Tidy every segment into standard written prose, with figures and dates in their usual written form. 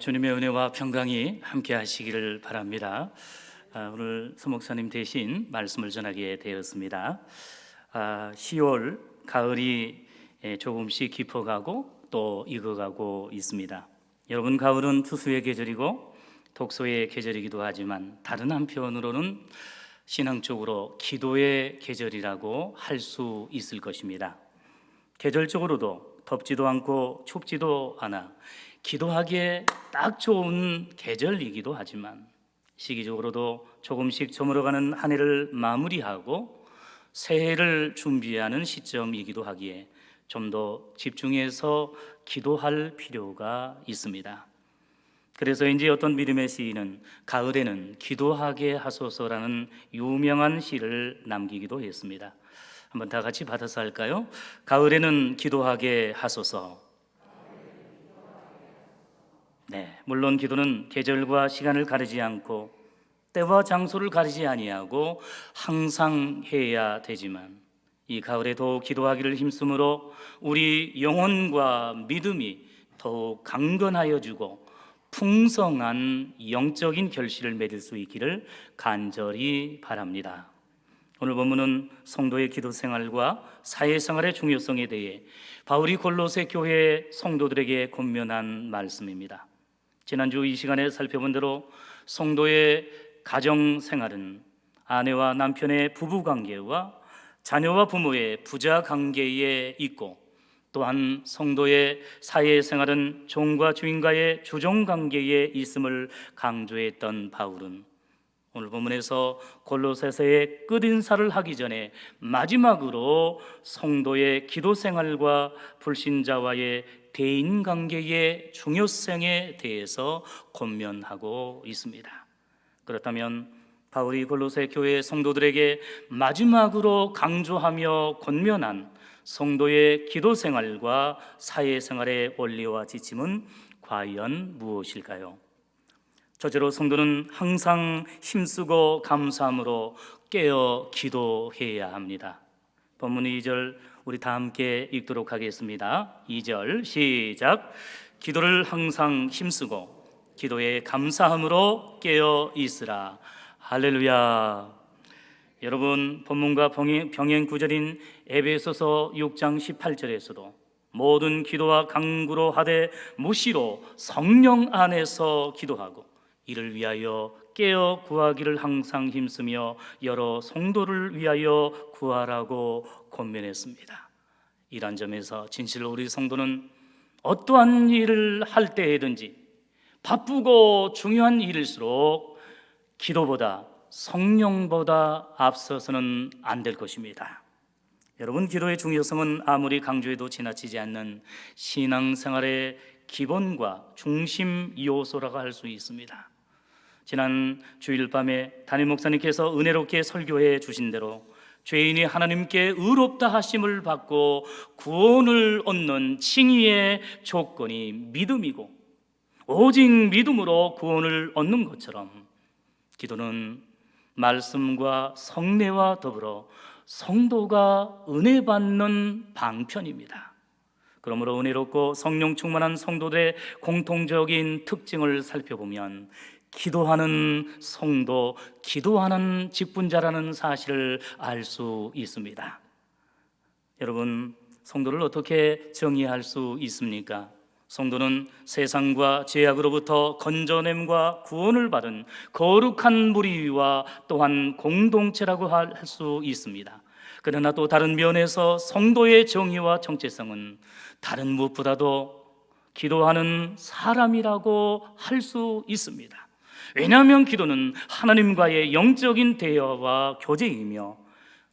주님의 은혜와 평강이 함께 하시기를 바랍니다. 오늘 서목사님 대신 말씀을 전하게 되었습니다. 10월 가을이 조금씩 깊어가고 또 익어가고 있습니다. 여러분, 가을은 투수의 계절이고 독서의 계절이기도 하지만 다른 한편으로는 신앙적으로 기도의 계절이라고 할 수 있을 것입니다. 계절적으로도 덥지도 않고 춥지도 않아 기도하기에 딱 좋은 계절이기도 하지만 시기적으로도 조금씩 저물어가는 한 해를 마무리하고 새해를 준비하는 시점이기도 하기에 좀 더 집중해서 기도할 필요가 있습니다. 그래서 이제 어떤 믿음의 시인은 가을에는 기도하게 하소서라는 유명한 시를 남기기도 했습니다. 한번 다 같이 받아서 할까요? 가을에는 기도하게 하소서. 물론 기도는 계절과 시간을 가리지 않고 때와 장소를 가리지 아니하고 항상 해야 되지만 이 가을에도 기도하기를 힘쓰므로 우리 영혼과 믿음이 더욱 강건하여지고 풍성한 영적인 결실을 맺을 수 있기를 간절히 바랍니다. 오늘 본문은 성도의 기도 생활과 사회생활의 중요성에 대해 바울이 골로새 교회 성도들에게 권면한 말씀입니다. 지난주 이 시간에 살펴본 대로 성도의 가정생활은 아내와 남편의 부부관계와 자녀와 부모의 부자관계에 있고, 또한 성도의 사회생활은 종과 주인과의 주종관계에 있음을 강조했던 바울은 오늘 본문에서 골로새서의 끝인사를 하기 전에 마지막으로 성도의 기도생활과 불신자와의 대인관계의 중요성에 대해서 권면하고 있습니다. 그렇다면 바울이 골로새 교회 성도들에게 마지막으로 강조하며 권면한 성도의 기도생활과 사회생활의 원리와 지침은 과연 무엇일까요? 첫째로 성도는 항상 힘쓰고 감사함으로 깨어 기도해야 합니다. 본문 2절 우리 다 함께 읽도록 하겠습니다. 2절 시작. 기도를 항상 힘쓰고 기도에 감사함으로 깨어 있으라. 할렐루야. 여러분, 본문과 병행 구절인 에베소서 6장 18절에서도 모든 기도와 간구로 하되 무시로 성령 안에서 기도하고 이를 위하여 깨어 구하기를 항상 힘쓰며 여러 성도를 위하여 구하라고 권면했습니다. 이런 점에서 진실로 우리 성도는 어떠한 일을 할 때에든지 바쁘고 중요한 일일수록 기도보다 성령보다 앞서서는 안 될 것입니다. 여러분, 기도의 중요성은 아무리 강조해도 지나치지 않는 신앙생활의 기본과 중심 요소라고 할 수 있습니다. 지난 주일 밤에 담임 목사님께서 은혜롭게 설교해 주신 대로 죄인이 하나님께 의롭다 하심을 받고 구원을 얻는 칭의의 조건이 믿음이고 오직 믿음으로 구원을 얻는 것처럼 기도는 말씀과 성례와 더불어 성도가 은혜 받는 방편입니다. 그러므로 은혜롭고 성령 충만한 성도들의 공통적인 특징을 살펴보면 기도하는 성도, 기도하는 직분자라는 사실을 알 수 있습니다. 여러분, 성도를 어떻게 정의할 수 있습니까? 성도는 세상과 죄악으로부터 건져냄과 구원을 받은 거룩한 무리와 또한 공동체라고 할 수 있습니다. 그러나 또 다른 면에서 성도의 정의와 정체성은 다른 무엇보다도 기도하는 사람이라고 할 수 있습니다. 왜냐하면 기도는 하나님과의 영적인 대화와 교제이며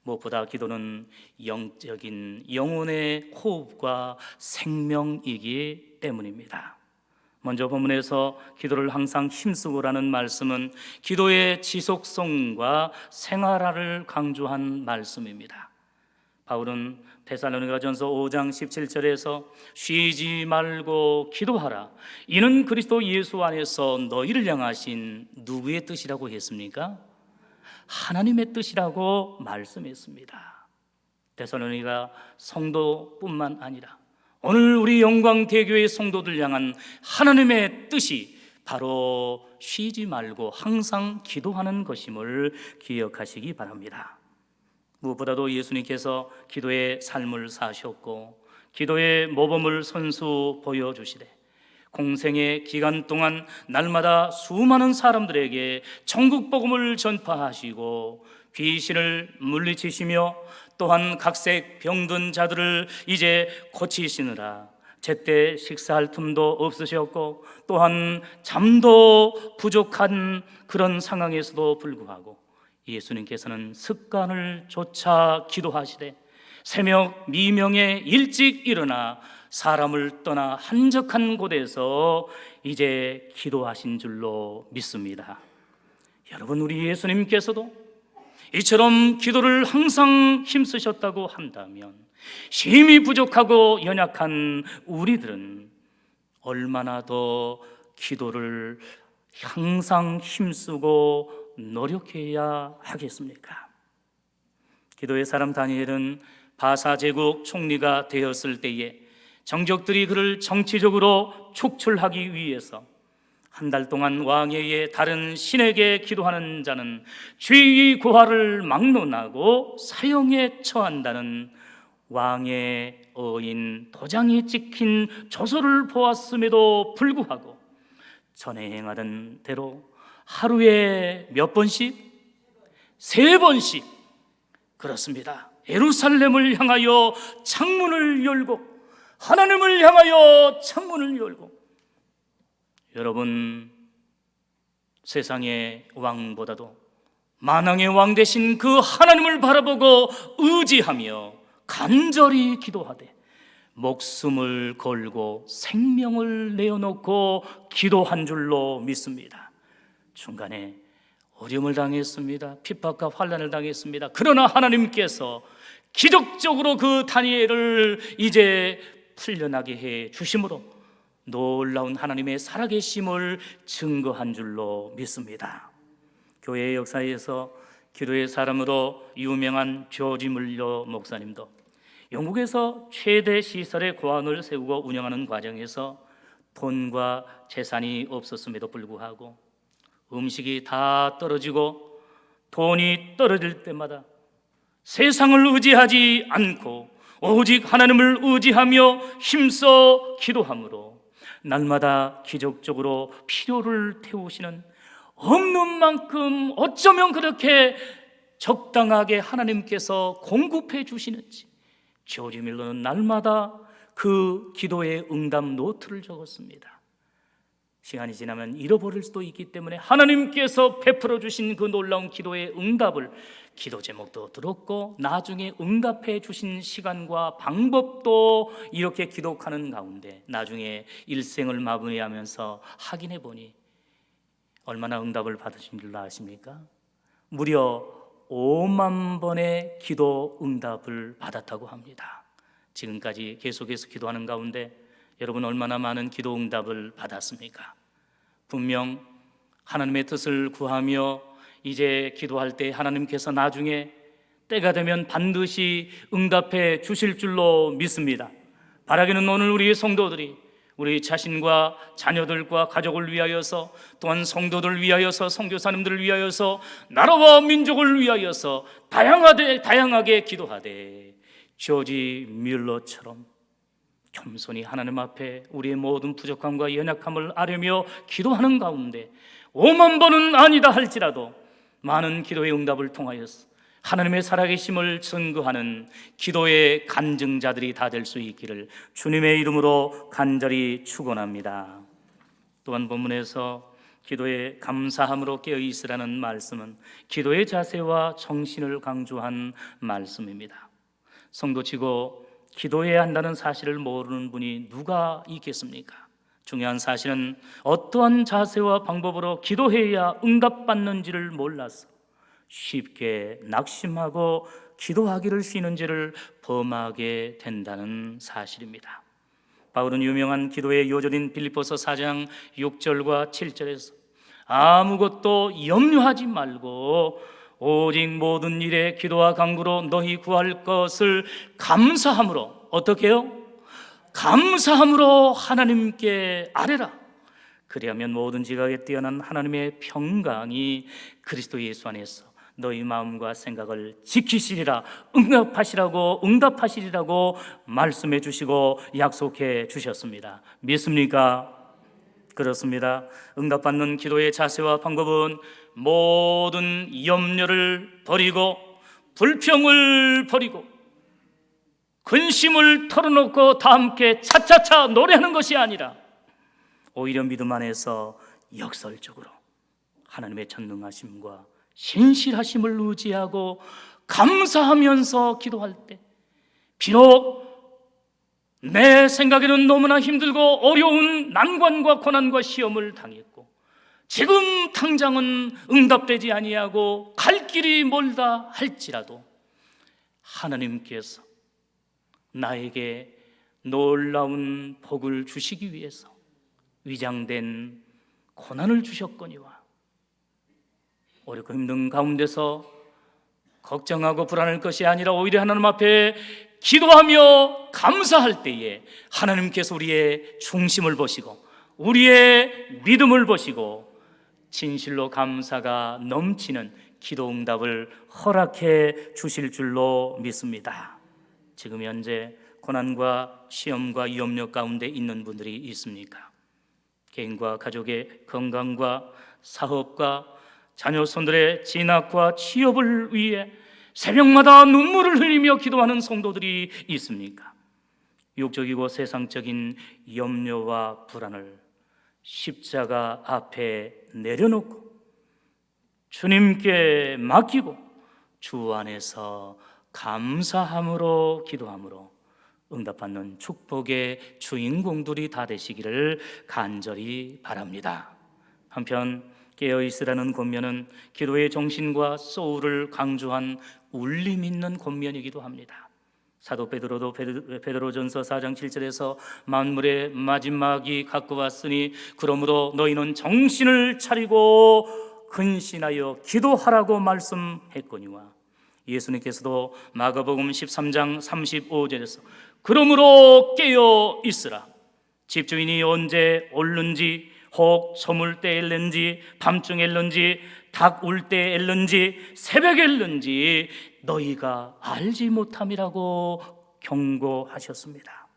무엇보다 기도는 영적인 영혼의 호흡과 생명이기 때문입니다. 먼저 본문에서 기도를 항상 힘쓰고라는 말씀은 기도의 지속성과 생활화를 강조한 말씀입니다. 바울은 데살로니가전서 5장 17절에서 쉬지 말고 기도하라. 이는 그리스도 예수 안에서 너희를 향하신 누구의 뜻이라고 했습니까? 하나님의 뜻이라고 말씀했습니다. 데살로니가 성도뿐만 아니라 오늘 우리 영광대교회 성도들 향한 하나님의 뜻이 바로 쉬지 말고 항상 기도하는 것임을 기억하시기 바랍니다. 무엇보다도 예수님께서 기도의 삶을 사셨고 기도의 모범을 선수 보여주시되 공생의 기간 동안 날마다 수많은 사람들에게 천국 복음을 전파하시고 귀신을 물리치시며 또한 각색 병든 자들을 이제 고치시느라 제때 식사할 틈도 없으셨고 또한 잠도 부족한 그런 상황에서도 불구하고 예수님께서는 습관을 쫓아 기도하시되 새벽 미명에 일찍 일어나 사람을 떠나 한적한 곳에서 이제 기도하신 줄로 믿습니다. 여러분, 우리 예수님께서도 이처럼 기도를 항상 힘쓰셨다고 한다면 힘이 부족하고 연약한 우리들은 얼마나 더 기도를 항상 힘쓰고 노력해야 하겠습니까? 기도의 사람 다니엘은 바사 제국 총리가 되었을 때에 정적들이 그를 정치적으로 축출하기 위해서 한 달 동안 왕에게 다른 신에게 기도하는 자는 죄의 고하를 막론하고 사형에 처한다는 왕의 어인 도장이 찍힌 조서를 보았음에도 불구하고 전에 행하던 대로 하루에 몇 번씩? 3번씩, 그렇습니다, 예루살렘을 향하여 창문을 열고 하나님을 향하여 창문을 열고, 여러분, 세상의 왕보다도 만왕의 왕 되신 그 하나님을 바라보고 의지하며 간절히 기도하되 목숨을 걸고 생명을 내어놓고 기도한 줄로 믿습니다. 중간에 어려움을 당했습니다. 핍박과 환난을 당했습니다. 그러나 하나님께서 기적적으로 그 다니엘을 이제 풀려나게 해 주심으로 놀라운 하나님의 살아계심을 증거한 줄로 믿습니다. 교회의 역사에서 기도의 사람으로 유명한 조지 물러 목사님도 영국에서 최대 시설의 고아원을 세우고 운영하는 과정에서 돈과 재산이 없었음에도 불구하고 음식이 다 떨어지고 돈이 떨어질 때마다 세상을 의지하지 않고 오직 하나님을 의지하며 힘써 기도함으로 날마다 기적적으로 필요를 태우시는, 없는 만큼 어쩌면 그렇게 적당하게 하나님께서 공급해 주시는지 조지 밀러는 날마다 그 기도의 응답 노트를 적었습니다. 시간이 지나면 잃어버릴 수도 있기 때문에 하나님께서 베풀어 주신 그 놀라운 기도의 응답을 기도 제목도 들었고 나중에 응답해 주신 시간과 방법도 이렇게 기록하는 가운데 나중에 일생을 마무리하면서 확인해 보니 얼마나 응답을 받으신 줄 아십니까? 무려 5만 번의 기도 응답을 받았다고 합니다. 지금까지 계속해서 기도하는 가운데 여러분 얼마나 많은 기도 응답을 받았습니까? 분명 하나님의 뜻을 구하며 이제 기도할 때 하나님께서 나중에 때가 되면 반드시 응답해 주실 줄로 믿습니다. 바라기는 오늘 우리 성도들이 우리 자신과 자녀들과 가족을 위하여서 또한 성도들을 위하여서 선교사님들을 위하여서 나라와 민족을 위하여서 다양하게 기도하되 조지 밀러처럼 겸손히 하나님 앞에 우리의 모든 부족함과 연약함을 아뢰며 기도하는 가운데 5만 번은 아니다 할지라도 많은 기도의 응답을 통하여서 하나님의 살아계심을 증거하는 기도의 간증자들이 다 될 수 있기를 주님의 이름으로 간절히 축원합니다. 또한 본문에서 기도에 감사함으로 깨어있으라는 말씀은 기도의 자세와 정신을 강조한 말씀입니다. 성도치고 기도해야 한다는 사실을 모르는 분이 누가 있겠습니까? 중요한 사실은 어떠한 자세와 방법으로 기도해야 응답받는지를 몰라서 쉽게 낙심하고 기도하기를 쉬는지를 범하게 된다는 사실입니다. 바울은 유명한 기도의 요절인 빌립보서 4장 6절과 7절에서 아무것도 염려하지 말고 오직 모든 일에 기도와 간구로 너희 구할 것을 감사함으로, 어떻게 해요? 감사함으로 하나님께 아뢰라. 그리하면 모든 지각에 뛰어난 하나님의 평강이 그리스도 예수 안에서 너희 마음과 생각을 지키시리라 응답하시리라고 말씀해 주시고 약속해 주셨습니다. 믿습니까? 그렇습니다. 응답받는 기도의 자세와 방법은 모든 염려를 버리고 불평을 버리고 근심을 털어놓고 다 함께 차차차 노래하는 것이 아니라 오히려 믿음 안에서 역설적으로 하나님의 전능하심과 신실하심을 의지하고 감사하면서 기도할 때 비록 내 생각에는 너무나 힘들고 어려운 난관과 고난과 시험을 당했고 지금 당장은 응답되지 아니하고 갈 길이 멀다 할지라도 하나님께서 나에게 놀라운 복을 주시기 위해서 위장된 고난을 주셨거니와 어렵고 힘든 가운데서 걱정하고 불안할 것이 아니라 오히려 하나님 앞에 기도하며 감사할 때에 하나님께서 우리의 중심을 보시고 우리의 믿음을 보시고 진실로 감사가 넘치는 기도 응답을 허락해 주실 줄로 믿습니다. 지금 현재 고난과 시험과 염려 가운데 있는 분들이 있습니까? 개인과 가족의 건강과 사업과 자녀 손들의 진학과 취업을 위해 새벽마다 눈물을 흘리며 기도하는 성도들이 있습니까? 육적이고 세상적인 염려와 불안을 십자가 앞에 내려놓고 주님께 맡기고 주 안에서 감사함으로 기도함으로 응답받는 축복의 주인공들이 다 되시기를 간절히 바랍니다. 한편 깨어있으라는 권면은 기도의 정신과 소울을 강조한 울림 있는 권면이기도 합니다. 사도 베드로도 베드로전서 4장 7절에서 만물의 마지막이 가까웠으니 그러므로 너희는 정신을 차리고 근신하여 기도하라고 말씀했거니와 예수님께서도 마가복음 13장 35절에서 그러므로 깨어 있으라 집주인이 언제 올는지 혹 저물 때 엘는지 밤중에 엘는지 닭 울 때 엘는지 새벽에 엘는지 너희가 알지 못함이라고 경고하셨습니다.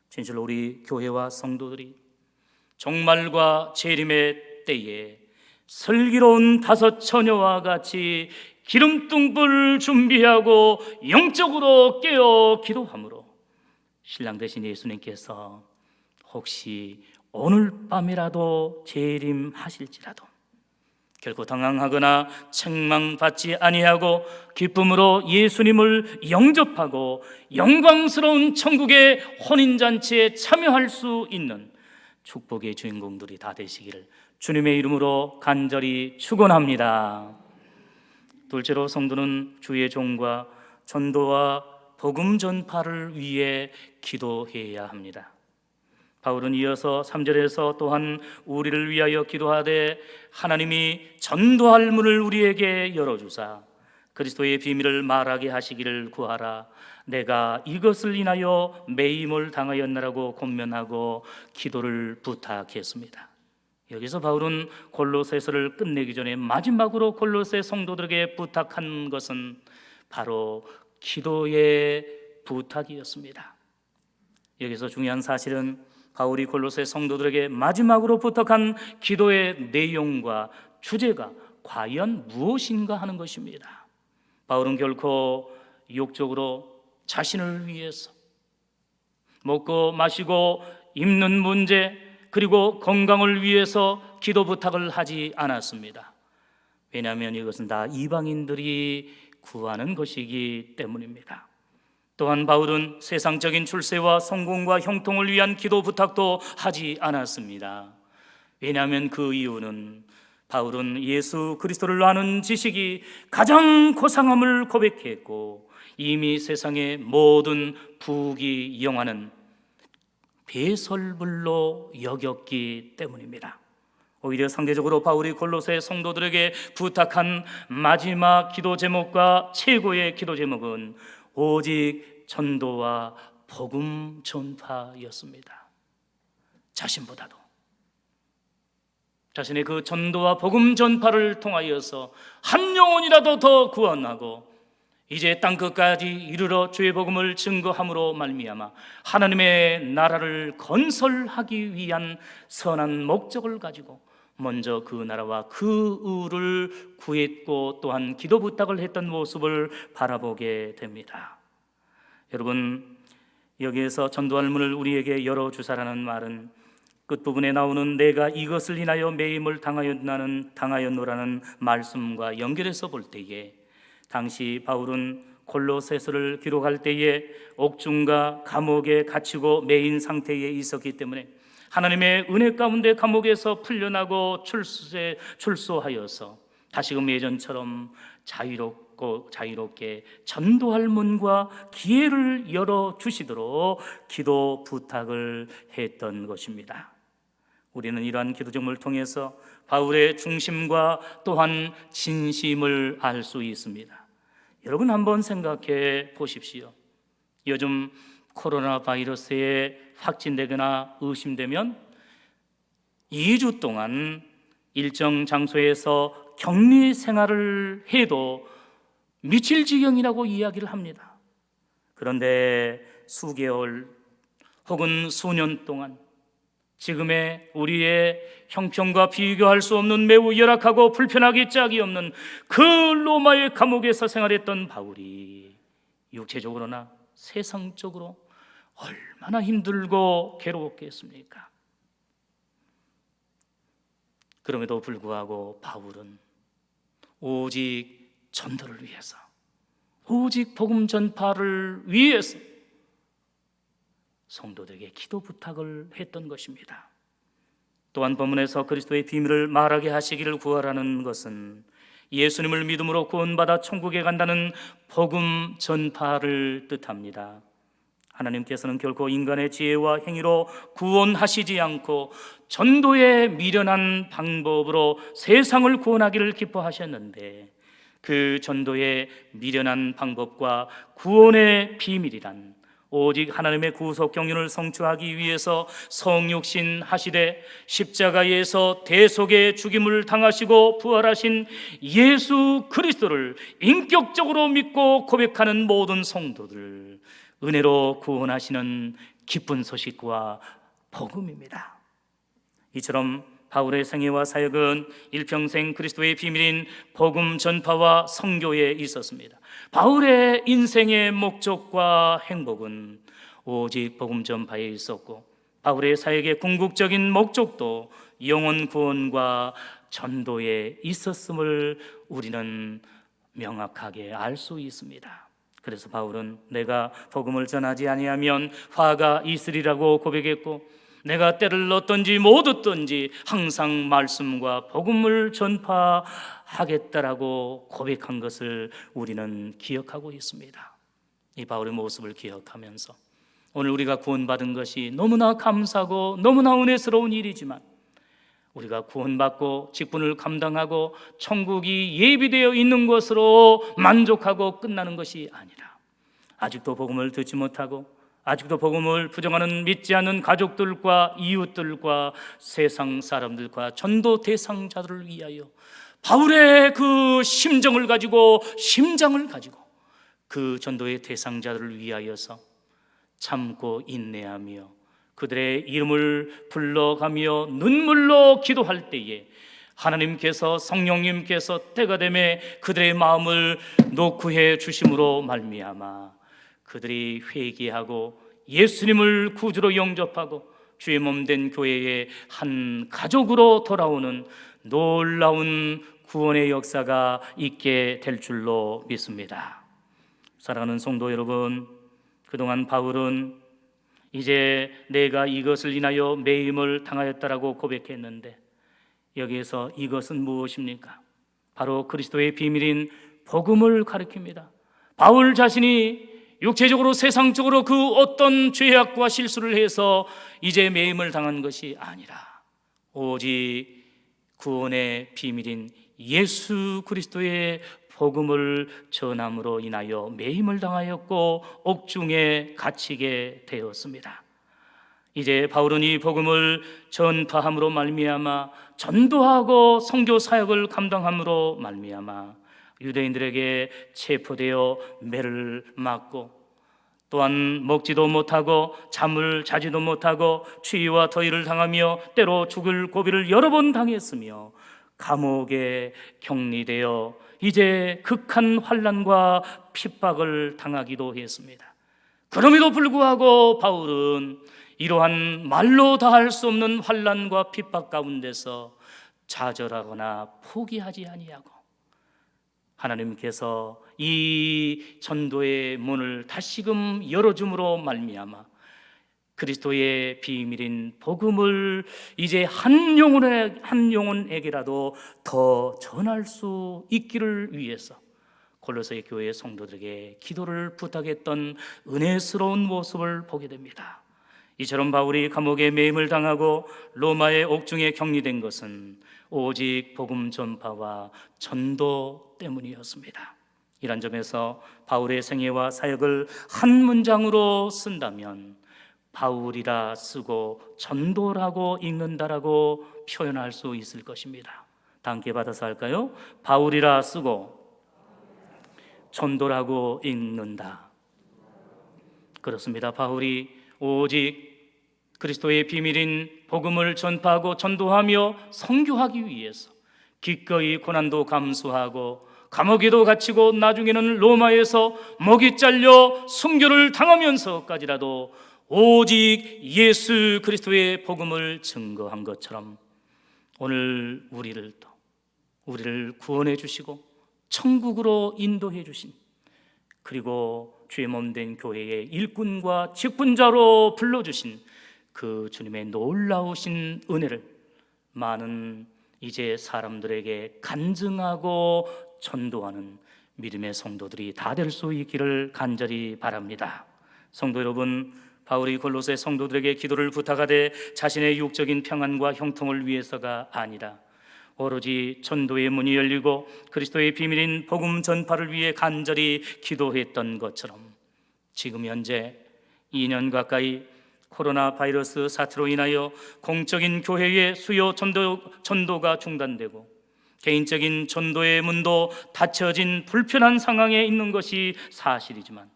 진실로 우리 교회와 성도들이 종말과 재림의 때에 슬기로운 다섯 처녀와 같이 기름뚱불 준비하고 영적으로 깨어 기도하므로 신랑 되신 예수님께서 혹시 오늘 밤이라도 재림하실지라도 결코 당황하거나 책망받지 아니하고 기쁨으로 예수님을 영접하고 영광스러운 천국의 혼인잔치에 참여할 수 있는 축복의 주인공들이 다 되시기를 주님의 이름으로 간절히 축원합니다. 둘째로 성도는 주의 종과 전도와 복음 전파를 위해 기도해야 합니다. 바울은 이어서 3절에서 또한 우리를 위하여 기도하되 하나님이 전도할 문을 우리에게 열어주사 그리스도의 비밀을 말하게 하시기를 구하라. 내가 이것을 인하여 매임을 당하였나라고 권면하고 기도를 부탁했습니다. 여기서 바울은 골로새서를 끝내기 전에 마지막으로 골로새 성도들에게 부탁한 것은 바로 기도의 부탁이었습니다. 여기서 중요한 사실은 바울이 골로새 성도들에게 마지막으로 부탁한 기도의 내용과 주제가 과연 무엇인가 하는 것입니다. 바울은 결코 욕적으로 자신을 위해서 먹고 마시고 입는 문제 그리고 건강을 위해서 기도 부탁을 하지 않았습니다. 왜냐하면 이것은 다 이방인들이 구하는 것이기 때문입니다. 또한 바울은 세상적인 출세와 성공과 형통을 위한 기도 부탁도 하지 않았습니다. 왜냐하면 그 이유는 바울은 예수 그리스도를 아는 지식이 가장 고상함을 고백했고 이미 세상의 모든 부귀영화는 배설물로 여겼기 때문입니다. 오히려 상대적으로 바울이 골로새 성도들에게 부탁한 마지막 기도 제목과 최고의 기도 제목은 오직 전도와 복음 전파였습니다. 자신보다도 자신의 그 전도와 복음 전파를 통하여서 한 영혼이라도 더 구원하고 이제 땅끝까지 이르러 주의 복음을 증거함으로 말미암아 하나님의 나라를 건설하기 위한 선한 목적을 가지고 먼저 그 나라와 그 의를 구했고 또한 기도 부탁을 했던 모습을 바라보게 됩니다. 여러분, 여기에서 전도할 문을 우리에게 열어주사라는 말은 끝부분에 나오는 내가 이것을 인하여 매임을 당하였노라는 말씀과 연결해서 볼 때에 당시 바울은 골로새서를 기록할 때에 옥중과 감옥에 갇히고 매인 상태에 있었기 때문에 하나님의 은혜 가운데 감옥에서 풀려나고 출소하여서 다시금 예전처럼 자유롭게 전도할 문과 기회를 열어주시도록 기도 부탁을 했던 것입니다. 우리는 이러한 기도 제목을 통해서 바울의 중심과 또한 진심을 알 수 있습니다. 여러분 한번 생각해 보십시오. 요즘 코로나 바이러스에 확진되거나 의심되면 2주 동안 일정 장소에서 격리 생활을 해도 미칠 지경이라고 이야기를 합니다. 그런데 수개월 혹은 수년 동안 지금의 우리의 형편과 비교할 수 없는 매우 열악하고 불편하기 짝이 없는 그 로마의 감옥에서 생활했던 바울이 육체적으로나 세상적으로 얼마나 힘들고 괴로웠겠습니까? 그럼에도 불구하고 바울은 오직 전도를 위해서, 오직 복음 전파를 위해서 성도들에게 기도 부탁을 했던 것입니다. 또한 본문에서 그리스도의 비밀을 말하게 하시기를 구하라는 것은 예수님을 믿음으로 구원받아 천국에 간다는 복음 전파를 뜻합니다. 하나님께서는 결코 인간의 지혜와 행위로 구원하시지 않고 전도의 미련한 방법으로 세상을 구원하기를 기뻐하셨는데 그 전도의 미련한 방법과 구원의 비밀이란 오직 하나님의 구속 경륜을 성취하기 위해서 성육신 하시되 십자가에서 대속의 죽임을 당하시고 부활하신 예수 그리스도를 인격적으로 믿고 고백하는 모든 성도들 은혜로 구원하시는 기쁜 소식과 복음입니다. 이처럼 바울의 생애와 사역은 일평생 그리스도의 비밀인 복음 전파와 선교에 있었습니다. 바울의 인생의 목적과 행복은 오직 복음 전파에 있었고 바울의 사역의 궁극적인 목적도 영혼 구원과 전도에 있었음을 우리는 명확하게 알 수 있습니다. 그래서 바울은 내가 복음을 전하지 아니하면 화가 있으리라고 고백했고 내가 때를 얻든지 못 얻든지 항상 말씀과 복음을 전파하겠다라고 고백한 것을 우리는 기억하고 있습니다. 이 바울의 모습을 기억하면서 오늘 우리가 구원받은 것이 너무나 감사하고 너무나 은혜스러운 일이지만 우리가 구원받고 직분을 감당하고 천국이 예비되어 있는 것으로 만족하고 끝나는 것이 아니라 아직도 복음을 듣지 못하고 아직도 복음을 부정하는 믿지 않는 가족들과 이웃들과 세상 사람들과 전도 대상자들을 위하여 바울의 그 심장을 가지고 그 전도의 대상자들을 위하여서 참고 인내하며 그들의 이름을 불러가며 눈물로 기도할 때에 하나님께서 성령님께서 때가 되매 그들의 마음을 녹구해 주심으로 말미암아 그들이 회개하고 예수님을 구주로 영접하고 주의 몸된 교회의 한 가족으로 돌아오는 놀라운 구원의 역사가 있게 될 줄로 믿습니다. 사랑하는 성도 여러분, 그동안 바울은 이제 내가 이것을 인하여 매임을 당하였다라고 고백했는데 여기에서 이것은 무엇입니까? 바로 그리스도의 비밀인 복음을 가리킵니다. 바울 자신이 육체적으로 세상적으로 그 어떤 죄악과 실수를 해서 이제 매임을 당한 것이 아니라 오직 구원의 비밀인 예수 그리스도의 복음을 전함으로 인하여 매임을 당하였고 옥중에 갇히게 되었습니다. 이제 바울은 이 복음을 전파함으로 말미암아 전도하고 선교 사역을 감당함으로 말미암아 유대인들에게 체포되어 매를 맞고 또한 먹지도 못하고 잠을 자지도 못하고 추위와 더위를 당하며 때로 죽을 고비를 여러 번 당했으며 감옥에 격리되어 이제 극한 환난과 핍박을 당하기도 했습니다. 그럼에도 불구하고 바울은 이러한 말로 다할 수 없는 환난과 핍박 가운데서 좌절하거나 포기하지 아니하고 하나님께서 이 전도의 문을 다시금 열어줌으로 말미암아 그리스도의 비밀인 복음을 이제 한 영혼에게라도 더 전할 수 있기를 위해서 골로새 교회 성도들에게 기도를 부탁했던 은혜스러운 모습을 보게 됩니다. 이처럼 바울이 감옥에 매임을 당하고 로마의 옥중에 격리된 것은 오직 복음 전파와 전도 때문이었습니다. 이런 점에서 바울의 생애와 사역을 한 문장으로 쓴다면 바울이라 쓰고 전도라고 읽는다라고 표현할 수 있을 것입니다. 다 함께 받아서 할까요? 바울이라 쓰고 전도라고 읽는다. 그렇습니다. 바울이 오직 그리스도의 비밀인 복음을 전파하고 전도하며 선교하기 위해서 기꺼이 고난도 감수하고 감옥에도 갇히고 나중에는 로마에서 목이 잘려 순교를 당하면서까지라도 오직 예수 그리스도의 복음을 증거한 것처럼 오늘 우리를 구원해 주시고 천국으로 인도해 주신, 그리고 주의 몸된 교회의 일꾼과 직분자로 불러주신 그 주님의 놀라우신 은혜를 많은 이제 사람들에게 간증하고 전도하는 믿음의 성도들이 다 될 수 있기를 간절히 바랍니다. 성도 여러분, 바울이 골로새 성도들에게 기도를 부탁하되 자신의 육적인 평안과 형통을 위해서가 아니라 오로지 전도의 문이 열리고 그리스도의 비밀인 복음 전파를 위해 간절히 기도했던 것처럼 지금 현재 2년 가까이 코로나 바이러스 사태로 인하여 공적인 교회의 수요 전도가 중단되고 개인적인 전도의 문도 닫혀진 불편한 상황에 있는 것이 사실이지만,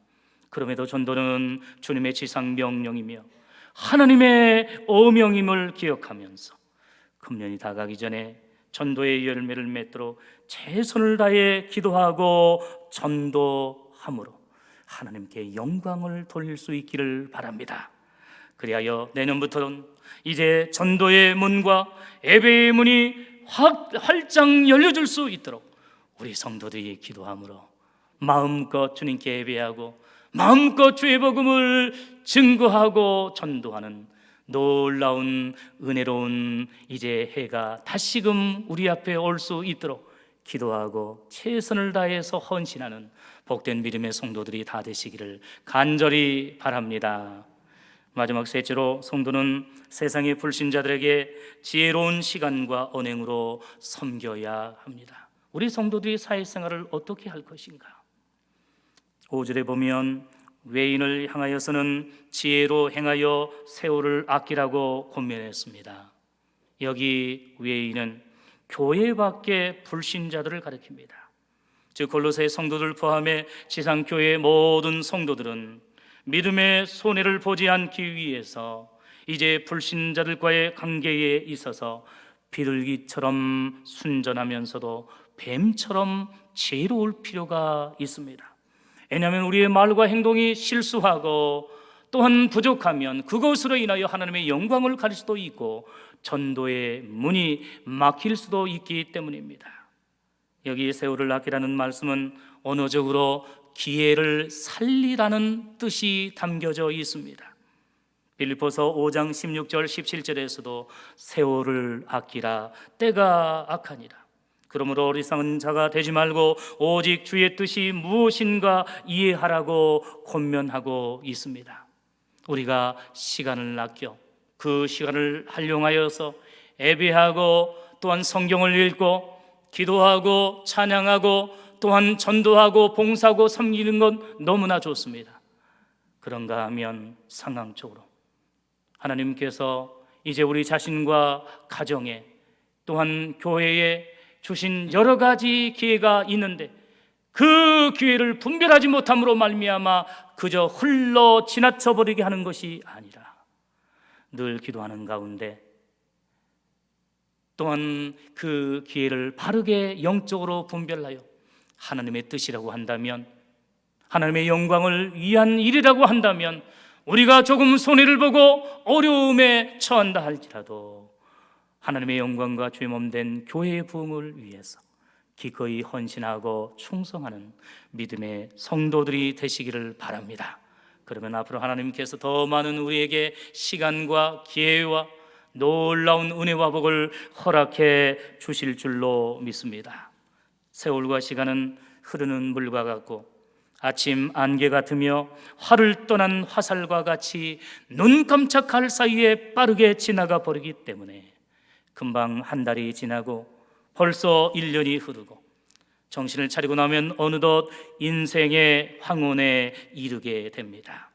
그럼에도 전도는 주님의 지상 명령이며 하나님의 어명임을 기억하면서 금년이 다가기 전에 전도의 열매를 맺도록 최선을 다해 기도하고 전도함으로 하나님께 영광을 돌릴 수 있기를 바랍니다. 그리하여 내년부터는 이제 전도의 문과 예배의 문이 활짝 열려줄 수 있도록 우리 성도들이 기도함으로 마음껏 주님께 예배하고 마음껏 주의 복음을 증거하고 전도하는 놀라운 은혜로운 이제 해가 다시금 우리 앞에 올 수 있도록 기도하고 최선을 다해서 헌신하는 복된 믿음의 성도들이 다 되시기를 간절히 바랍니다. 마지막 셋째로, 성도는 세상의 불신자들에게 지혜로운 시간과 언행으로 섬겨야 합니다. 우리 성도들이 사회생활을 어떻게 할 것인가? 5절에 보면 외인을 향하여서는 지혜로 행하여 세월을 아끼라고 권면했습니다. 여기 외인은 교회 밖의 불신자들을 가리킵니다. 즉 골로새 성도들 포함해 지상교회의 모든 성도들은 믿음의 손해를 보지 않기 위해서 이제 불신자들과의 관계에 있어서 비둘기처럼 순전하면서도 뱀처럼 지혜로울 필요가 있습니다. 왜냐하면 우리의 말과 행동이 실수하고 또한 부족하면 그것으로 인하여 하나님의 영광을 가릴 수도 있고 전도의 문이 막힐 수도 있기 때문입니다. 여기 세월을 아끼라는 말씀은 언어적으로 기회를 살리라는 뜻이 담겨져 있습니다. 빌립보서 5장 16절 17절에서도 세월을 아끼라, 때가 악하니라. 그러므로 어리석은 자가 되지 말고 오직 주의 뜻이 무엇인가 이해하라고 권면하고 있습니다. 우리가 시간을 아껴 그 시간을 활용하여서 예배하고 또한 성경을 읽고 기도하고 찬양하고 또한 전도하고 봉사하고 섬기는 건 너무나 좋습니다. 그런가 하면 상황적으로 하나님께서 이제 우리 자신과 가정에 또한 교회에 주신 여러 가지 기회가 있는데 그 기회를 분별하지 못함으로 말미암아 그저 흘러 지나쳐 버리게 하는 것이 아니라 늘 기도하는 가운데 또한 그 기회를 바르게 영적으로 분별하여 하나님의 뜻이라고 한다면, 하나님의 영광을 위한 일이라고 한다면, 우리가 조금 손해를 보고 어려움에 처한다 할지라도 하나님의 영광과 주의 몸된 교회의 부흥을 위해서 기꺼이 헌신하고 충성하는 믿음의 성도들이 되시기를 바랍니다. 그러면 앞으로 하나님께서 더 많은 우리에게 시간과 기회와 놀라운 은혜와 복을 허락해 주실 줄로 믿습니다. 세월과 시간은 흐르는 물과 같고 아침 안개 같으며 화를 떠난 화살과 같이 눈 깜짝할 사이에 빠르게 지나가 버리기 때문에 금방 한 달이 지나고 벌써 1년이 흐르고 정신을 차리고 나면 어느덧 인생의 황혼에 이르게 됩니다.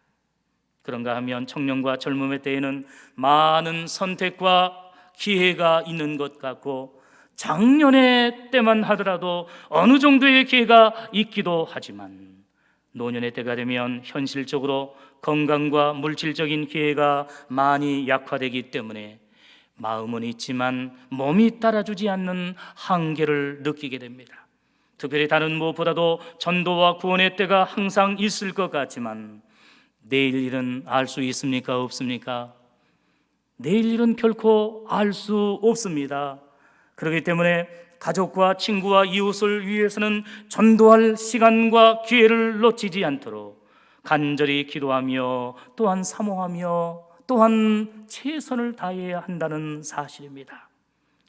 그런가 하면 청년과 젊음의 때에는 많은 선택과 기회가 있는 것 같고 장년의 때만 하더라도 어느 정도의 기회가 있기도 하지만 노년의 때가 되면 현실적으로 건강과 물질적인 기회가 많이 약화되기 때문에 마음은 있지만 몸이 따라주지 않는 한계를 느끼게 됩니다. 특별히 다른 무엇보다도 전도와 구원의 때가 항상 있을 것 같지만 내일 일은 알 수 있습니까? 없습니까? 내일 일은 결코 알 수 없습니다. 그렇기 때문에 가족과 친구와 이웃을 위해서는 전도할 시간과 기회를 놓치지 않도록 간절히 기도하며 또한 사모하며 또한 최선을 다해야 한다는 사실입니다.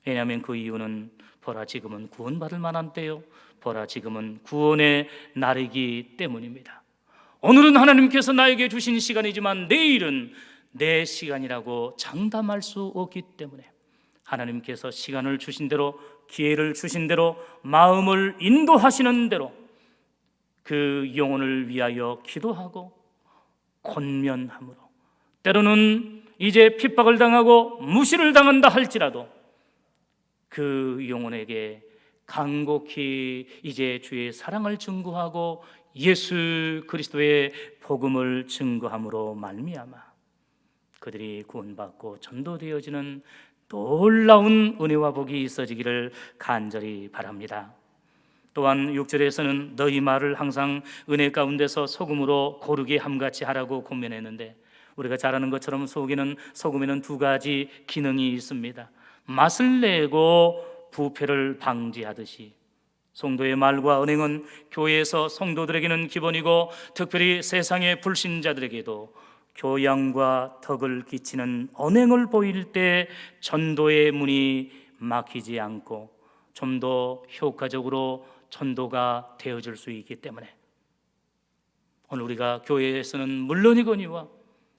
왜냐하면 그 이유는 보라 지금은 구원받을 만한 때요, 보라 지금은 구원의 날이기 때문입니다. 오늘은 하나님께서 나에게 주신 시간이지만 내일은 내 시간이라고 장담할 수 없기 때문에 하나님께서 시간을 주신 대로, 기회를 주신 대로, 마음을 인도하시는 대로 그 영혼을 위하여 기도하고 권면함으로, 때로는 이제 핍박을 당하고 무시를 당한다 할지라도 그 영혼에게 간곡히 이제 주의 사랑을 증거하고 예수 그리스도의 복음을 증거함으로 말미암아 그들이 구원받고 전도되어지는 놀라운 은혜와 복이 있어지기를 간절히 바랍니다. 또한 6절에서는 너희 말을 항상 은혜 가운데서 소금으로 고르게 함같이 하라고 권면했는데, 우리가 잘 아는 것처럼 소금에는 두 가지 기능이 있습니다. 맛을 내고 부패를 방지하듯이 성도의 말과 언행은 교회에서 성도들에게는 기본이고 특별히 세상의 불신자들에게도 교양과 덕을 끼치는 언행을 보일 때 전도의 문이 막히지 않고 좀 더 효과적으로 전도가 되어질 수 있기 때문에 오늘 우리가 교회에서는 물론이거니와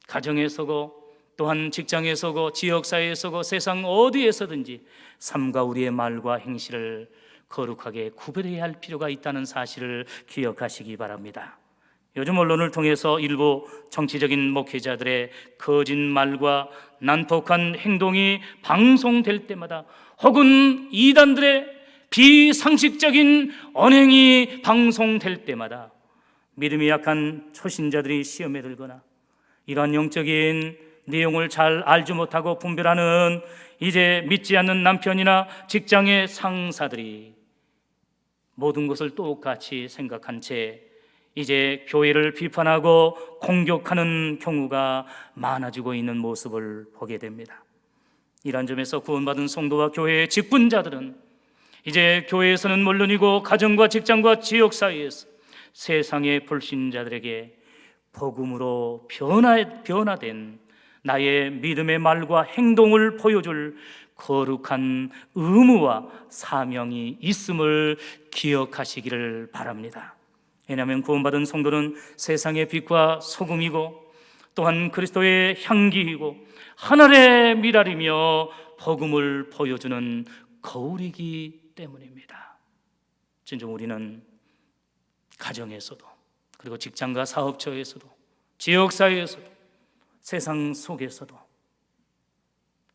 가정에서고 또한 직장에서고 지역사회에서고 세상 어디에서든지 삶과 우리의 말과 행실을 거룩하게 구별해야 할 필요가 있다는 사실을 기억하시기 바랍니다. 요즘 언론을 통해서 일부 정치적인 목회자들의 거짓말과 난폭한 행동이 방송될 때마다, 혹은 이단들의 비상식적인 언행이 방송될 때마다 믿음이 약한 초신자들이 시험에 들거나 이러한 영적인 내용을 잘 알지 못하고 분별하는 이제 믿지 않는 남편이나 직장의 상사들이 모든 것을 똑같이 생각한 채 이제 교회를 비판하고 공격하는 경우가 많아지고 있는 모습을 보게 됩니다. 이런 점에서 구원받은 성도와 교회의 직분자들은 이제 교회에서는 물론이고 가정과 직장과 지역사회에서 세상의 불신자들에게 복음으로 변화된 나의 믿음의 말과 행동을 보여줄 거룩한 의무와 사명이 있음을 기억하시기를 바랍니다. 왜냐하면 구원받은 성도는 세상의 빛과 소금이고 또한 그리스도의 향기이고 하늘의 미랄이며 복음을 보여주는 거울이기 때문입니다. 진정 우리는 가정에서도 그리고 직장과 사업처에서도 지역사회에서도 세상 속에서도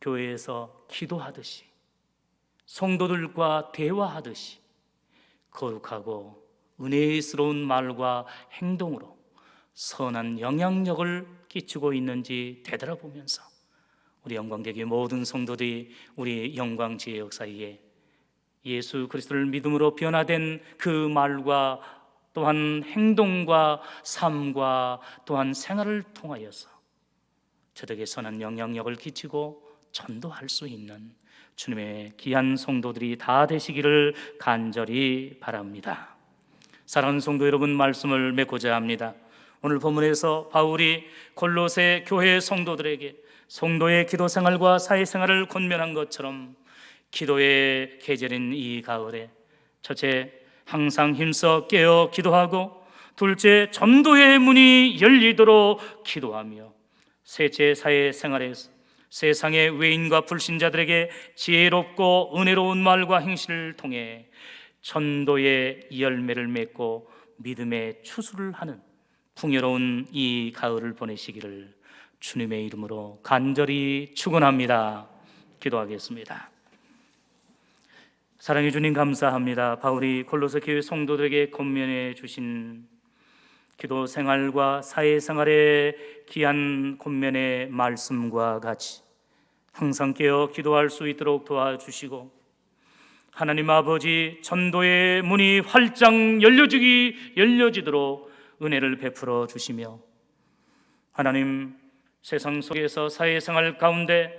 교회에서 기도하듯이, 성도들과 대화하듯이 거룩하고 은혜스러운 말과 행동으로 선한 영향력을 끼치고 있는지 되돌아보면서 우리 영광대교회 모든 성도들이 우리 영광지혜 역사에 예수 그리스도를 믿음으로 변화된 그 말과 또한 행동과 삶과 또한 생활을 통하여서 저들에게 선한 영향력을 끼치고 전도할 수 있는 주님의 귀한 성도들이 다 되시기를 간절히 바랍니다. 사랑하는 성도 여러분, 말씀을 맺고자 합니다. 오늘 본문에서 바울이 골로새 교회 성도들에게 성도의 기도 생활과 사회 생활을 권면한 것처럼 기도의 계절인 이 가을에 첫째, 항상 힘써 깨어 기도하고, 둘째, 전도의 문이 열리도록 기도하며, 셋째, 사회 생활에서 세상의 외인과 불신자들에게 지혜롭고 은혜로운 말과 행실을 통해 전도의 열매를 맺고 믿음의 추수를 하는 풍요로운 이 가을을 보내시기를 주님의 이름으로 간절히 축원합니다. 기도하겠습니다. 사랑해 주님 감사합니다. 바울이 골로새 교회 성도들에게 권면해 주신 기도 생활과 사회 생활의 귀한 권면의 말씀과 같이 항상 깨어 기도할 수 있도록 도와주시고, 하나님 아버지, 전도의 문이 활짝 열려지도록 은혜를 베풀어 주시며, 하나님, 세상 속에서 사회생활 가운데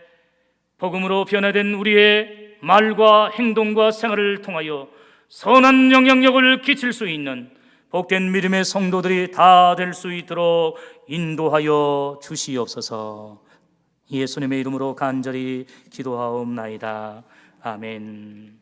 복음으로 변화된 우리의 말과 행동과 생활을 통하여 선한 영향력을 끼칠 수 있는 복된 믿음의 성도들이 다 될 수 있도록 인도하여 주시옵소서. 예수님의 이름으로 간절히 기도하옵나이다. 아멘.